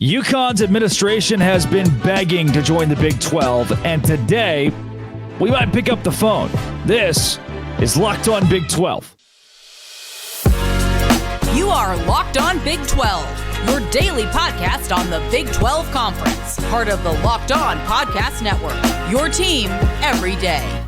UConn's administration has been begging to join the Big 12, and today we might pick up the phone. This is Locked On Big 12. You are Locked On Big 12, your daily podcast on the Big 12 Conference, part of the Locked On Podcast Network, your team every day.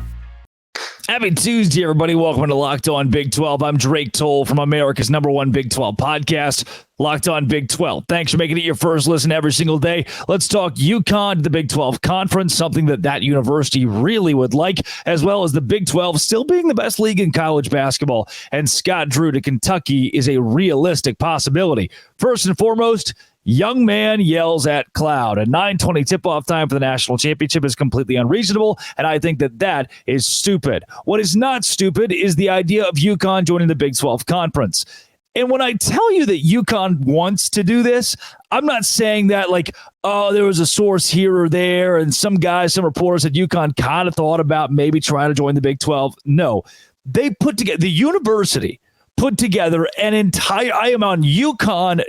Happy Tuesday, everybody. Welcome to Locked On Big 12. I'm Drake Toll from America's #1 Big 12 podcast, Locked On Big 12. Thanks for making it your first listen every single day. Let's talk UConn, the Big 12 Conference, something that university really would like, as well as the Big 12 still being the best league in college basketball. And Scott Drew to Kentucky is a realistic possibility. First and foremost, young man yells at cloud. A 9:20 tip-off time for the national championship is completely unreasonable, and I think that is stupid. What is not stupid is the idea of UConn joining the Big 12 Conference. And when I tell you that UConn wants to do this, I'm not saying that like, oh, there was a source here or there, and some reporters at UConn kind of thought about maybe trying to join the Big 12. No, they put together, the university put together an entire, I am on UConn.edu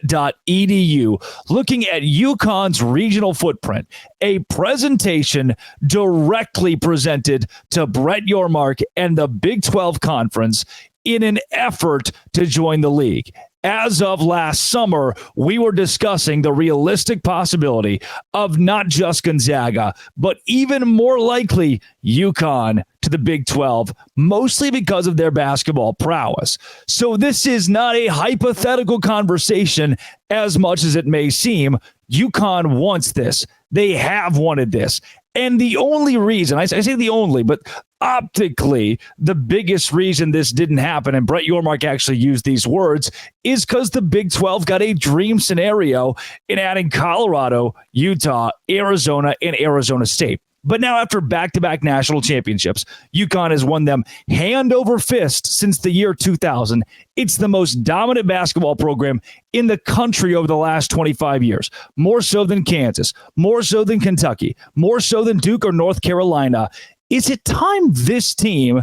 looking at UConn's regional footprint, a presentation directly presented to Brett Yormark and the Big 12 Conference in an effort to join the league. As of last summer, we were discussing the realistic possibility of not just Gonzaga, but even more likely UConn to the Big 12, mostly because of their basketball prowess. So this is not a hypothetical conversation as much as it may seem. UConn wants this. They have wanted this. And the only reason, I say the only, but optically, the biggest reason this didn't happen, and Brett Yormark actually used these words, is because the Big 12 got a dream scenario in adding Colorado, Utah, Arizona, and Arizona State. But now after back-to-back national championships, UConn has won them hand over fist since the year 2000. It's the most dominant basketball program in the country over the last 25 years. More so than Kansas, more so than Kentucky, more so than Duke or North Carolina. Is it time this team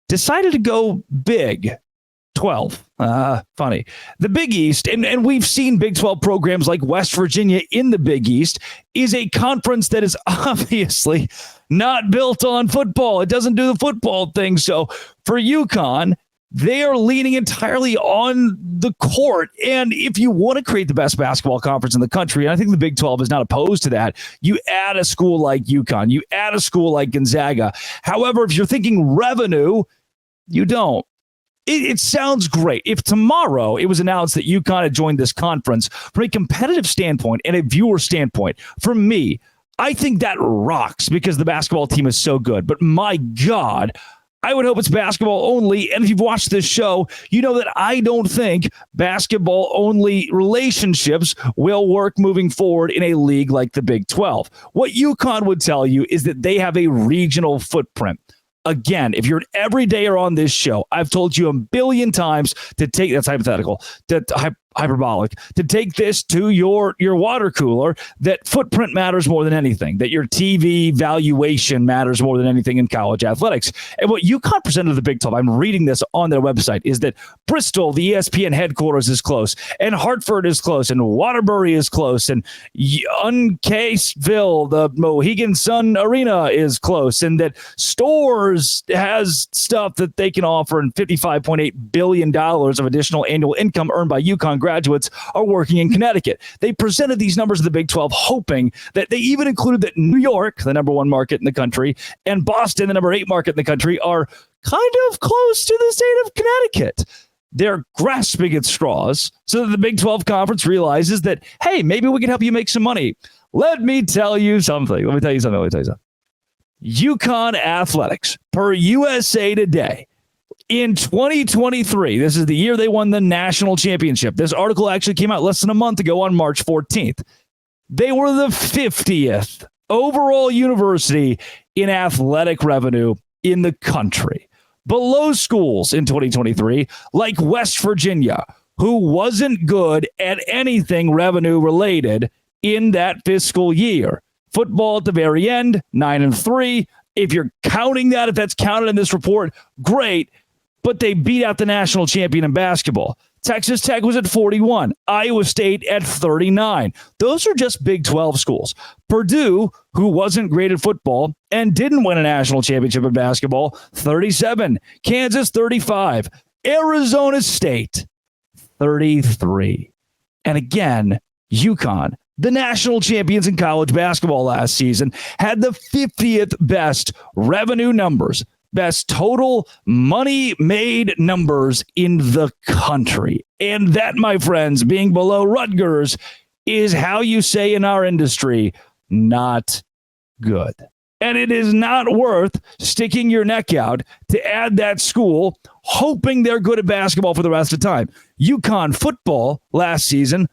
decided to go big? 12. Funny. The Big East, and we've seen Big 12 programs like West Virginia in the Big East, is a conference that is obviously not built on football. It doesn't do the football thing. So for UConn, they are leaning entirely on the court. And if you want to create the best basketball conference in the country, and I think the Big 12 is not opposed to that, you add a school like UConn, you add a school like Gonzaga. However, if you're thinking revenue, you don't. It sounds great. If tomorrow it was announced that UConn had joined this conference from a competitive standpoint and a viewer standpoint, for me, I think that rocks because the basketball team is so good. But my God, I would hope it's basketball only. And if you've watched this show, you know that I don't think basketball only relationships will work moving forward in a league like the Big 12. What UConn would tell you is that they have a regional footprint. Again, if you're an everydayer on this show, I've told you a billion times to take, that's hypothetical, hyperbolic, to take this to your water cooler, that footprint matters more than anything, that your TV valuation matters more than anything in college athletics. And what UConn presented to the Big 12, I'm reading this on their website, is that Bristol, the ESPN headquarters, is close, and Hartford is close, and Waterbury is close, and Uncaseville, the Mohegan Sun Arena, is close, and that Stores has stuff that they can offer, and $55.8 billion of additional annual income earned by UConn graduates are working in Connecticut. They presented these numbers to the Big 12, hoping that they even included that New York, the #1 market in the country, and Boston, the #8 market in the country, are kind of close to the state of Connecticut. They're grasping at straws so that the Big 12 Conference realizes that, hey, maybe we can help you make some money. Let me tell you something. UConn athletics, per USA Today, in 2023, this is the year they won the national championship. This article actually came out less than a month ago on March 14th. They were the 50th overall university in athletic revenue in the country. Below schools in 2023, like West Virginia, who wasn't good at anything revenue related in that fiscal year. Football at the very end, 9-3. If you're counting that, if that's counted in this report, great. But they beat out the national champion in basketball. Texas Tech was at 41. Iowa State at 39. Those are just Big 12 schools. Purdue, who wasn't great at football and didn't win a national championship in basketball, 37. Kansas, 35. Arizona State, 33. And again, UConn, the national champions in college basketball last season, had the 50th best revenue numbers, best total money made numbers in the country. And that, my friends, being below Rutgers, is how you say in our industry, not good. And it is not worth sticking your neck out to add that school, hoping they're good at basketball for the rest of the time. UConn football last season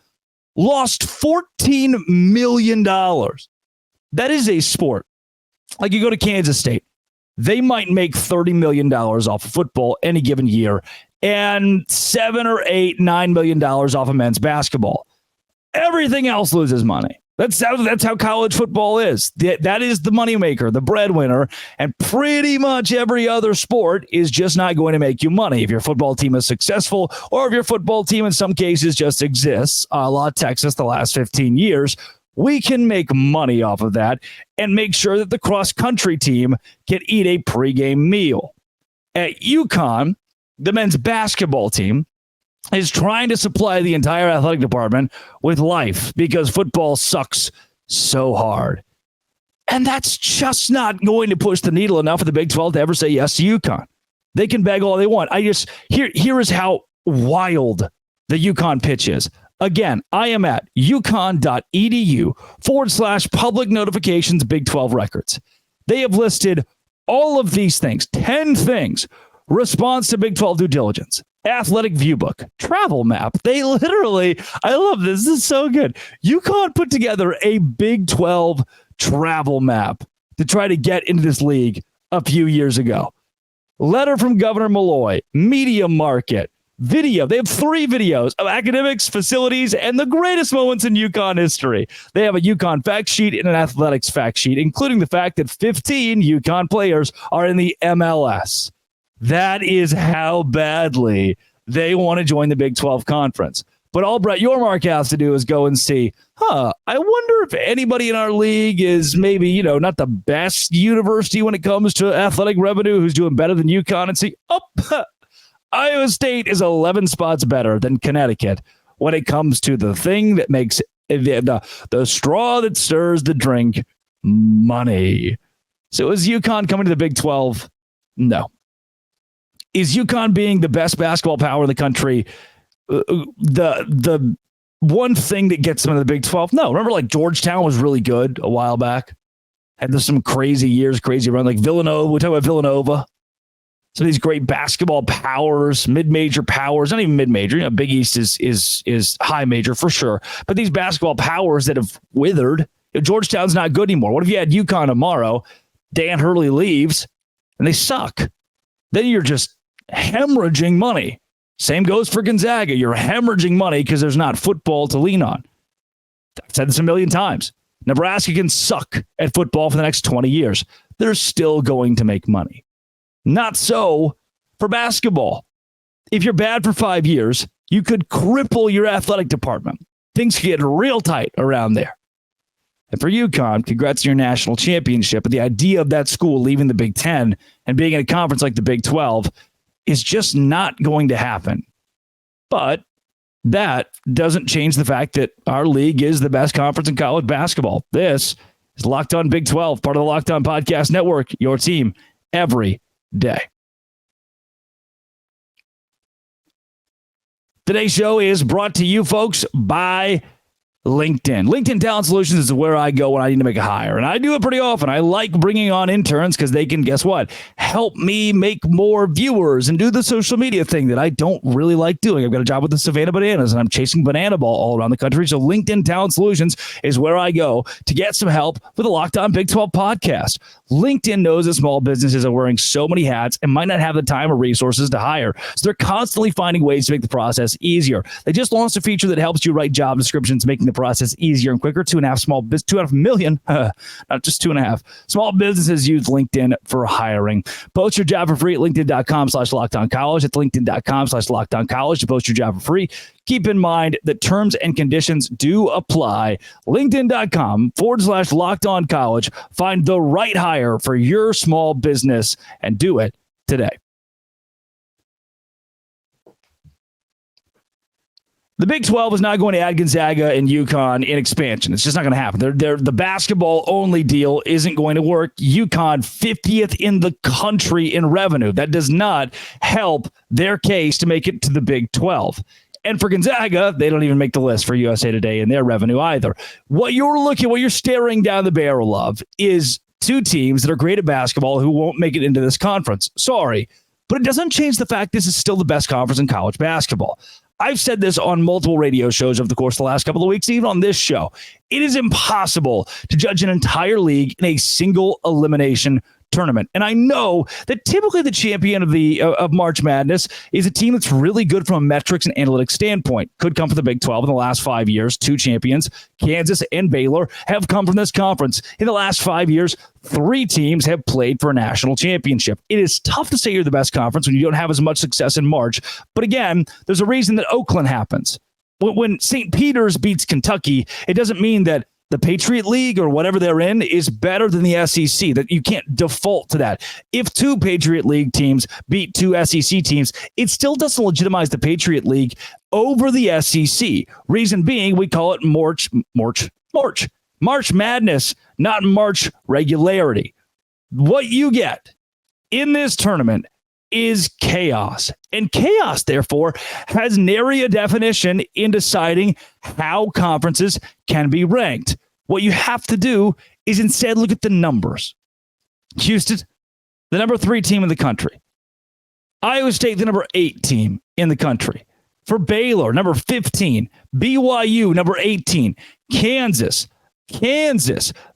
lost $14 million. That is a sport. Like you go to Kansas State, they might make $30 million off of football any given year and $7 or $8, $9 million off of men's basketball. Everything else loses money. That's how college football is. That is the moneymaker, the breadwinner, and pretty much every other sport is just not going to make you money. If your football team is successful, or if your football team in some cases just exists, a la Texas the last 15 years, we can make money off of that and make sure that the cross-country team can eat a pregame meal. At UConn, the men's basketball team is trying to supply the entire athletic department with life because football sucks so hard. And that's just not going to push the needle enough for the Big 12 to ever say yes to UConn. They can beg all they want. Here is how wild the UConn pitch is. Again, I am at UConn.edu/public notifications Big 12 records. They have listed all of these things, 10 things: response to Big 12 due diligence, athletic view book, travel map. They literally, I love this. This is so good. UConn put together a Big 12 travel map to try to get into this league a few years ago. Letter from Governor Malloy, media market, video. They have 3 videos of academics, facilities, and the greatest moments in UConn history. They have a UConn fact sheet and an athletics fact sheet, including the fact that 15 UConn players are in the MLS. That is how badly they want to join the Big 12 conference. But all Brett Yormark has to do is go and see, I wonder if anybody in our league is maybe, not the best university when it comes to athletic revenue, who's doing better than UConn, and see, Iowa State is 11 spots better than Connecticut when it comes to the thing that makes the straw that stirs the drink, money. So is UConn coming to the Big 12? No. Is UConn being the best basketball power in the country the one thing that gets them in the Big 12? No. Remember, like Georgetown was really good a while back. Had some crazy years, crazy run. Like Villanova, we talk about Villanova. Some of these great basketball powers, mid-major powers, not even mid-major. Big East is high major for sure. But these basketball powers that have withered. Georgetown's not good anymore. What if you had UConn tomorrow? Dan Hurley leaves and they suck. Then you're just hemorrhaging money. Same goes for Gonzaga. You're hemorrhaging money because there's not football to lean on. I've said this a million times. Nebraska can suck at football for the next 20 years. They're still going to make money. Not so for basketball. If you're bad for 5 years, you could cripple your athletic department. Things get real tight around there. And for UConn, congrats on your national championship. But the idea of that school leaving the Big 10 and being in a conference like the Big 12 is just not going to happen. But that doesn't change the fact that our league is the best conference in college basketball. This is Locked On Big 12, part of the Locked On Podcast Network, your team every day. Today's show is brought to you, folks, by LinkedIn. LinkedIn Talent Solutions is where I go when I need to make a hire. And I do it pretty often. I like bringing on interns because they can, guess what, help me make more viewers and do the social media thing that I don't really like doing. I've got a job with the Savannah Bananas and I'm chasing banana ball all around the country. So LinkedIn Talent Solutions is where I go to get some help for the Locked On Big 12 podcast. LinkedIn knows that small businesses are wearing so many hats and might not have the time or resources to hire. So they're constantly finding ways to make the process easier. They just launched a feature that helps you write job descriptions, making the process easier and quicker. 2.5 million, not just 2.5. Small businesses use LinkedIn for hiring. Post your job for free at linkedin.com/lockedoncollege. It's linkedin.com/lockedoncollege to post your job for free. Keep in mind that terms and conditions do apply. LinkedIn.com/lockedoncollege. Find the right hire for your small business and do it today. The Big 12 is not going to add Gonzaga and UConn in expansion. It's just not going to happen. The basketball-only deal isn't going to work. UConn, 50th in the country in revenue. That does not help their case to make it to the Big 12. And for Gonzaga, they don't even make the list for USA Today in their revenue either. What you're staring down the barrel of is two teams that are great at basketball who won't make it into this conference. Sorry, but it doesn't change the fact this is still the best conference in college basketball. I've said this on multiple radio shows over the course of the last couple of weeks, even on this show. It is impossible to judge an entire league in a single elimination tournament. And I know that typically the champion of March Madness is a team that's really good from a metrics and analytics standpoint. Could come from the Big 12 in the last 5 years. Two champions, Kansas and Baylor, have come from this conference. In the last 5 years, 3 teams have played for a national championship. It is tough to say you're the best conference when you don't have as much success in March. But again, there's a reason that Oakland happens. When St. Peter's beats Kentucky, it doesn't mean that the Patriot League or whatever they're in is better than the SEC, that you can't default to that. If 2 Patriot League teams beat 2 SEC teams, it still doesn't legitimize the Patriot League over the SEC. Reason being, we call it March Madness, not March regularity. What you get in this tournament is chaos. And chaos, therefore, has nary a definition in deciding how conferences can be ranked. What you have to do is instead look at the numbers. Houston, the number 3 team in the country. Iowa State, the number 8 team in the country. For Baylor, number 15. BYU, number 18. Kansas,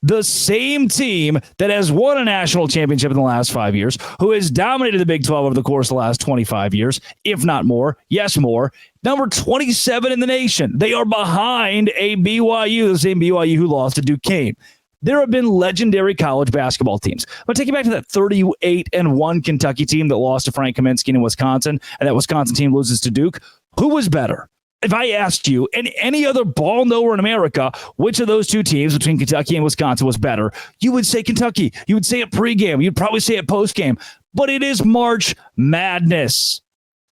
the same team that has won a national championship in the last 5 years, who has dominated the Big 12 over the course of the last 25 years, if not more. Yes, more. Number 27 in the nation. They are behind a BYU, the same BYU who lost to Duquesne. There have been legendary college basketball teams. But take you back to that 38-1 Kentucky team that lost to Frank Kaminsky in Wisconsin, and that Wisconsin team loses to Duke. Who was better? If I asked you and any other ball knower in America, which of those 2 teams between Kentucky and Wisconsin was better, you would say Kentucky. You would say it pregame. You'd probably say it postgame. But it is March Madness.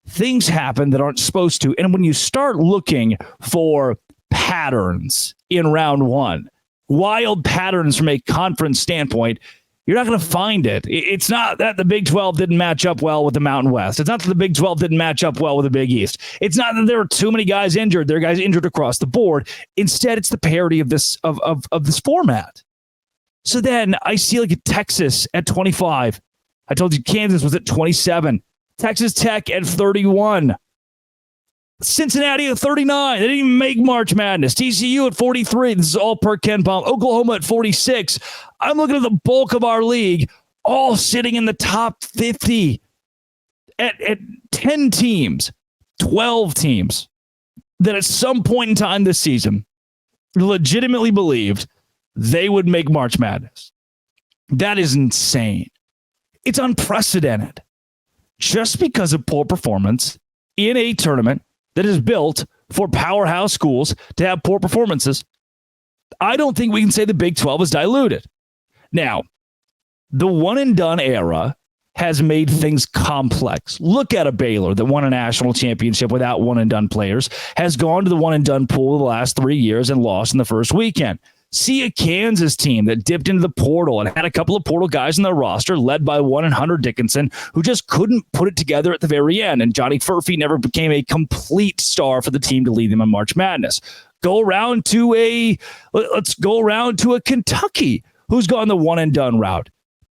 Things happen that aren't supposed to. And when you start looking for patterns in round 1, wild patterns from a conference standpoint, you're not going to find it. It's not that the Big 12 didn't match up well with the Mountain West. It's not that the Big 12 didn't match up well with the Big East. It's not that there are too many guys injured. There are guys injured across the board. Instead, it's the parity of this of this format. So then I see like a Texas at 25. I told you Kansas was at 27. Texas Tech at 31. Cincinnati at 39. They didn't even make March Madness. TCU at 43. This is all per Ken Palm. Oklahoma at 46. I'm looking at the bulk of our league, all sitting in the top 50 at 10 teams, 12 teams that at some point in time this season legitimately believed they would make March Madness. That is insane. It's unprecedented. Just because of poor performance in a tournament that is built for powerhouse schools to have poor performances, I don't think we can say the Big 12 is diluted. Now, the one-and-done era has made things complex. Look at a Baylor that won a national championship without one-and-done players, has gone to the one-and-done pool the last 3 years and lost in the first weekend. See a Kansas team that dipped into the portal and had a couple of portal guys in their roster led by one and Hunter Dickinson, who just couldn't put it together at the very end. And Johnny Furphy never became a complete star for the team to lead them in March Madness. Let's go around to a Kentucky who's gone the one and done route.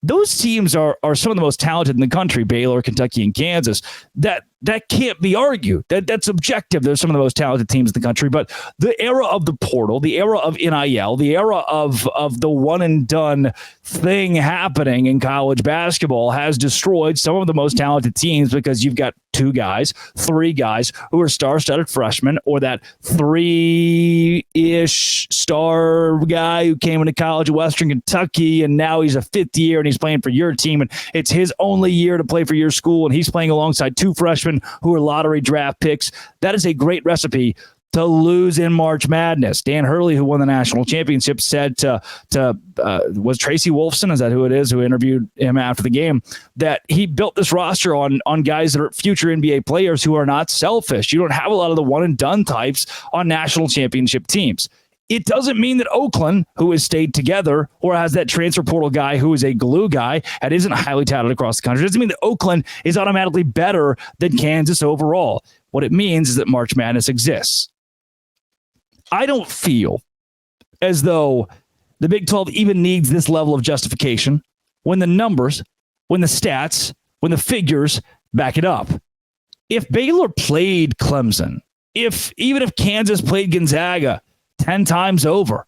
Those teams are some of the most talented in the country, Baylor, Kentucky, and Kansas, that That can't be argued. That's objective. They're some of the most talented teams in the country. But the era of the portal, the era of NIL, the era of the one and done thing happening in college basketball has destroyed some of the most talented teams, because you've got 2 guys, 3 guys who are star-studded freshmen, or that 3-ish star guy who came into college at Western Kentucky, and now he's a 5th year and he's playing for your team, and it's his only year to play for your school, and he's playing alongside 2 freshmen who are lottery draft picks. That is a great recipe to lose in March Madness. Dan Hurley, who won the national championship, said was Tracy Wolfson, is that who it is, who interviewed him after the game, that he built this roster on guys that are future NBA players who are not selfish. You don't have a lot of the one and done types on national championship teams. It doesn't mean that Oakland, who has stayed together or has that transfer portal guy who is a glue guy and isn't highly touted across the country, doesn't mean that Oakland is automatically better than Kansas overall. What it means is that March Madness exists. I don't feel as though the Big 12 even needs this level of justification when the numbers, when the stats, when the figures back it up. If Baylor played Clemson, even if Kansas played Gonzaga 10 times over,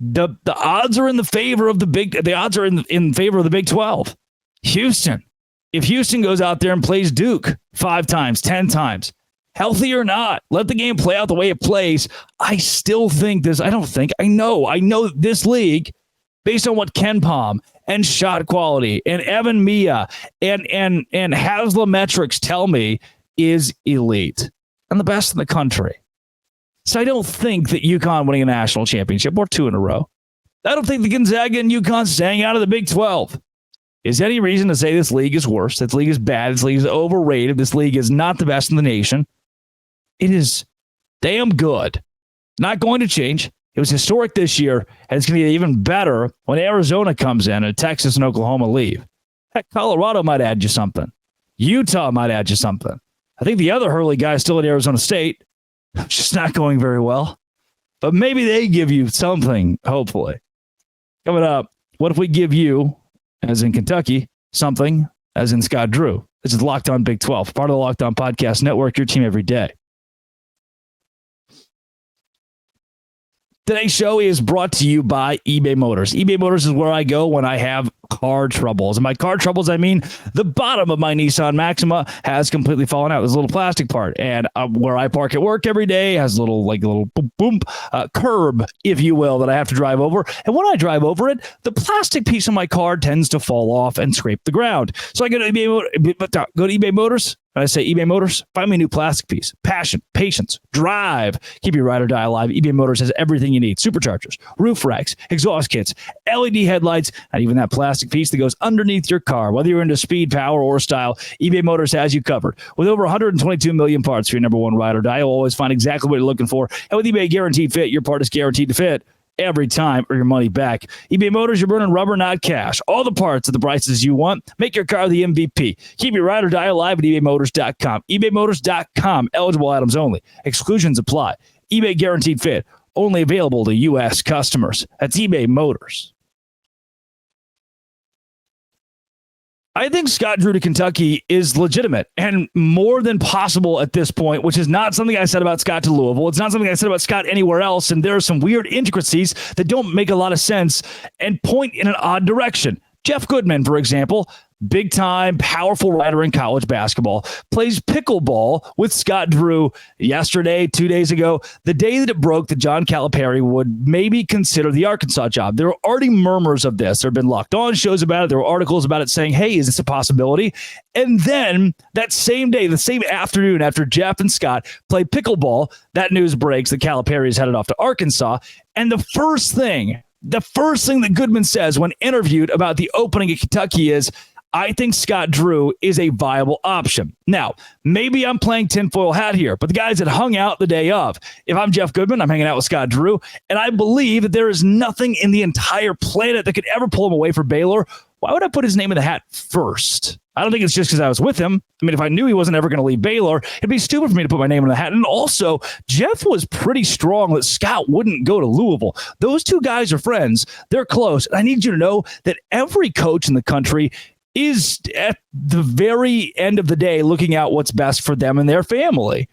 the odds are in the favor of the odds are in favor of the Big 12. Houston, if Houston goes out there and plays Duke 5 times, 10 times, healthy or not, let the game play out the way it plays. I still think this. I know this league, based on what Ken Pom and shot quality and Evan Mia and Haslametrics tell me, is elite and the best in the country. So I don't think that UConn winning a national championship or 2 in a row, I don't think the Gonzaga and UConn staying out of the Big 12 is any reason to say this league is worse, this league is bad, this league is overrated, this league is not the best in the nation. It is damn good. Not going to change. It was historic this year, and it's going to be even better when Arizona comes in and Texas and Oklahoma leave. Heck, Colorado might add you something. Utah might add you something. I think the other Hurley guy is still at Arizona State. Just not going very well. But maybe they give you something, hopefully. Coming up, what if we give you, as in Kentucky, something, as in Scott Drew? This is Locked On Big 12, part of the Locked On Podcast Network, your team every day. Today's show is brought to you by eBay Motors. eBay Motors is where I go when I have car troubles. And by car troubles, I mean the bottom of my Nissan Maxima has completely fallen out. There's a little plastic part. And where I park at work every day has a little boom curb, if you will, that I have to drive over. And when I drive over it, the plastic piece of my car tends to fall off and scrape the ground. So I go to eBay Motors. And I say, eBay Motors, find me a new plastic piece. Passion, patience, drive. Keep your ride or die alive. eBay Motors has everything you need. Superchargers, roof racks, exhaust kits, LED headlights, and even that plastic piece that goes underneath your car. Whether you're into speed, power, or style, eBay Motors has you covered. With over 122 million parts for your number one ride or die, you'll always find exactly what you're looking for. And with eBay Guaranteed Fit, your part is guaranteed to fit every time, or your money back. eBay Motors, you're burning rubber, not cash. All the parts at the prices you want. Make your car the MVP. Keep your ride or die alive at ebaymotors.com. ebaymotors.com. Eligible items only. Exclusions apply. eBay Guaranteed Fit. Only available to U.S. customers. That's eBay Motors. I think Scott Drew to Kentucky is legitimate and more than possible at this point, which is not something I said about Scott to Louisville. It's not something I said about Scott anywhere else. And there are some weird intricacies that don't make a lot of sense and point in an odd direction. Jeff Goodman, for example, big time, powerful writer in college basketball, plays pickleball with Scott Drew yesterday, 2 days ago, the day that it broke that John Calipari would maybe consider the Arkansas job. There were already murmurs of this. There have been Locked On shows about it. There were articles about it saying, hey, is this a possibility? And then that same day, the same afternoon after Jeff and Scott play pickleball, that news breaks that Calipari is headed off to Arkansas. And the first thing that Goodman says when interviewed about the opening at Kentucky is, I think Scott Drew is a viable option. Now, maybe I'm playing tinfoil hat here, but the guys that hung out the day of, if I'm Jeff Goodman, I'm hanging out with Scott Drew, and I believe that there is nothing in the entire planet that could ever pull him away from Baylor. Why would I put his name in the hat first? I don't think it's just because I was with him. I mean, if I knew he wasn't ever going to leave Baylor, it'd be stupid for me to put my name in the hat. And also, Jeff was pretty strong that Scott wouldn't go to Louisville. Those two guys are friends. They're close. And I need you to know that every coach in the country is at the very end of the day looking out what's best for them and their family.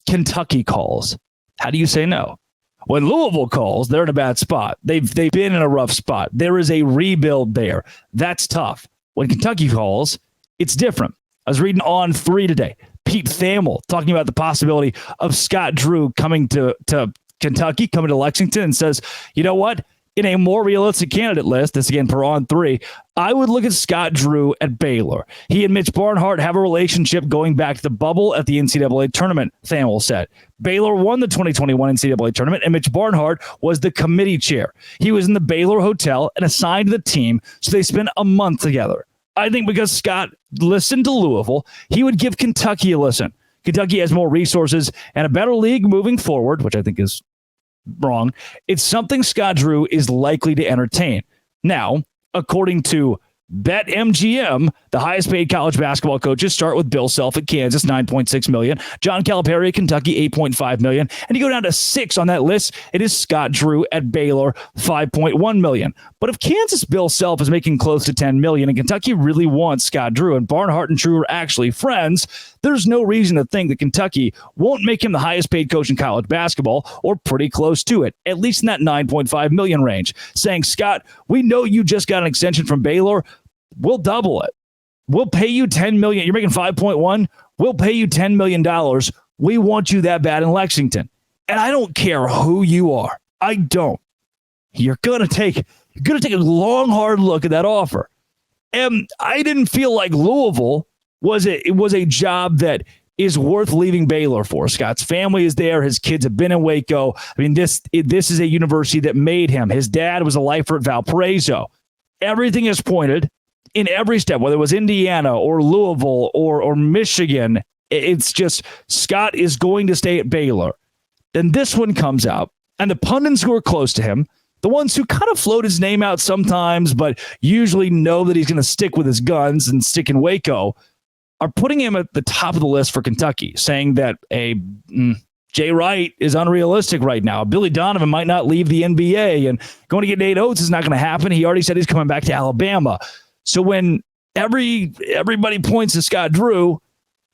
Kentucky calls. How do you say no? When Louisville calls, they're in a bad spot. They've been in a rough spot. There is a rebuild there. That's tough. When Kentucky calls, it's different. I was reading On 3 today. Pete Thamel talking about the possibility of Scott Drew coming to Kentucky, coming to Lexington, and says, you know what? In a more realistic candidate list, this again per On 3, I would look at Scott Drew at Baylor. He and Mitch Barnhart have a relationship going back to the bubble at the NCAA tournament, Thamel said. Baylor won the 2021 NCAA tournament, and Mitch Barnhart was the committee chair. He was in the Baylor hotel and assigned to the team, so they spent a month together. I think because Scott listened to Louisville, he would give Kentucky a listen. Kentucky has more resources and a better league moving forward, which I think is wrong. It's something Scott Drew is likely to entertain. Now, according to BetMGM, the highest paid college basketball coaches start with Bill Self at Kansas, $9.6 million. John Calipari at Kentucky, $8.5 million. And you go down to 6 on that list, it is Scott Drew at Baylor, $5.1 million. But if Kansas Bill Self is making close to $10 million and Kentucky really wants Scott Drew and Barnhart and Drew are actually friends, there's no reason to think that Kentucky won't make him the highest paid coach in college basketball or pretty close to it, at least in that $9.5 million range. Saying, Scott, we know you just got an extension from Baylor. We'll double it. We'll pay you $10 million. You're making 5.1. We'll pay you $10 million. We want you that bad in Lexington. And I don't care who you are. I don't. You're gonna take a long, hard look at that offer. And I didn't feel like Louisville was a job that is worth leaving Baylor for. Scott's family is there. His kids have been in Waco. I mean, this is a university that made him. His dad was a lifer at Valparaiso. Everything is pointed in every step, whether it was Indiana or Louisville or Michigan. It's just Scott is going to stay at Baylor. Then this one comes out, and the pundits who are close to him, the ones who kind of float his name out sometimes, but usually know that he's going to stick with his guns and stick in Waco, are putting him at the top of the list for Kentucky, saying that Jay Wright is unrealistic right now. Billy Donovan might not leave the NBA, and going to get Nate Oates is not going to happen. He already said he's coming back to Alabama. So when everybody points to Scott Drew,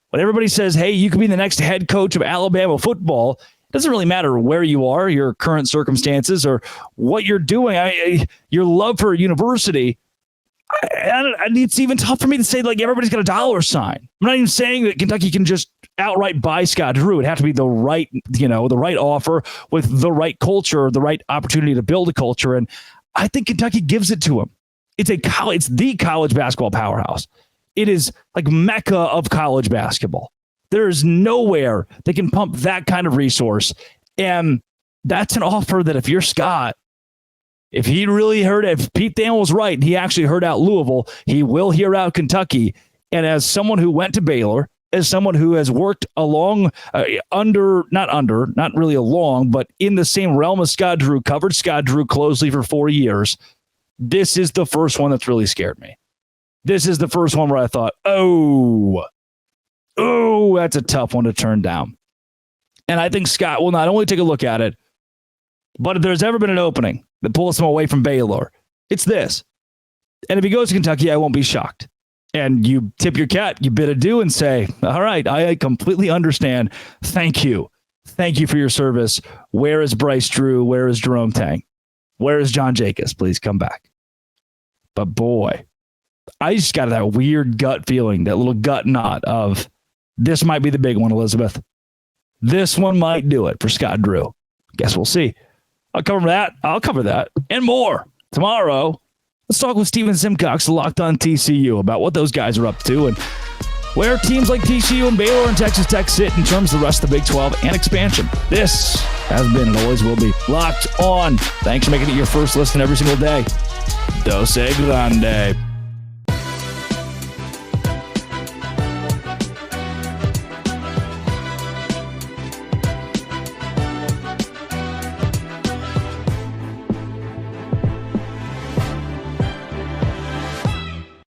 when everybody says, hey, you could be the next head coach of Alabama football, it doesn't really matter where you are, your current circumstances, or what you're doing. Your love for a university, it's even tough for me to say, like, everybody's got a dollar sign. I'm not even saying that Kentucky can just outright buy Scott Drew. It'd have to be the right offer with the right culture, the right opportunity to build a culture. And I think Kentucky gives it to him. It's the college basketball powerhouse. It is like Mecca of college basketball. There is nowhere they can pump that kind of resource. And that's an offer that if you're Scott, if Pete Thamel was right, and he actually heard out Louisville, he will hear out Kentucky. And as someone who went to Baylor, as someone who has worked not really along, but in the same realm as Scott Drew, covered Scott Drew closely for 4 years, this is the first one that's really scared me. This is the first one where I thought, oh, that's a tough one to turn down. And I think Scott will not only take a look at it, but if there's ever been an opening that pulls him away from Baylor, it's this. And if he goes to Kentucky, I won't be shocked. And you tip your cap, you bid adieu and say, all right, I completely understand. Thank you. Thank you for your service. Where is Bryce Drew? Where is Jerome Tang? Where is John Jacobs? Please come back. But boy, I just got that weird gut feeling, that little gut knot of this might be the big one, Elizabeth. This one might do it for Scott Drew. Guess we'll see. I'll cover that and more tomorrow. Let's talk with Steven Simcox, Locked On TCU, about what those guys are up to and where teams like TCU and Baylor and Texas Tech sit in terms of the rest of the Big 12 and expansion. This has been and always will be Locked On. Thanks for making it your first listen every single day. Dose Grande.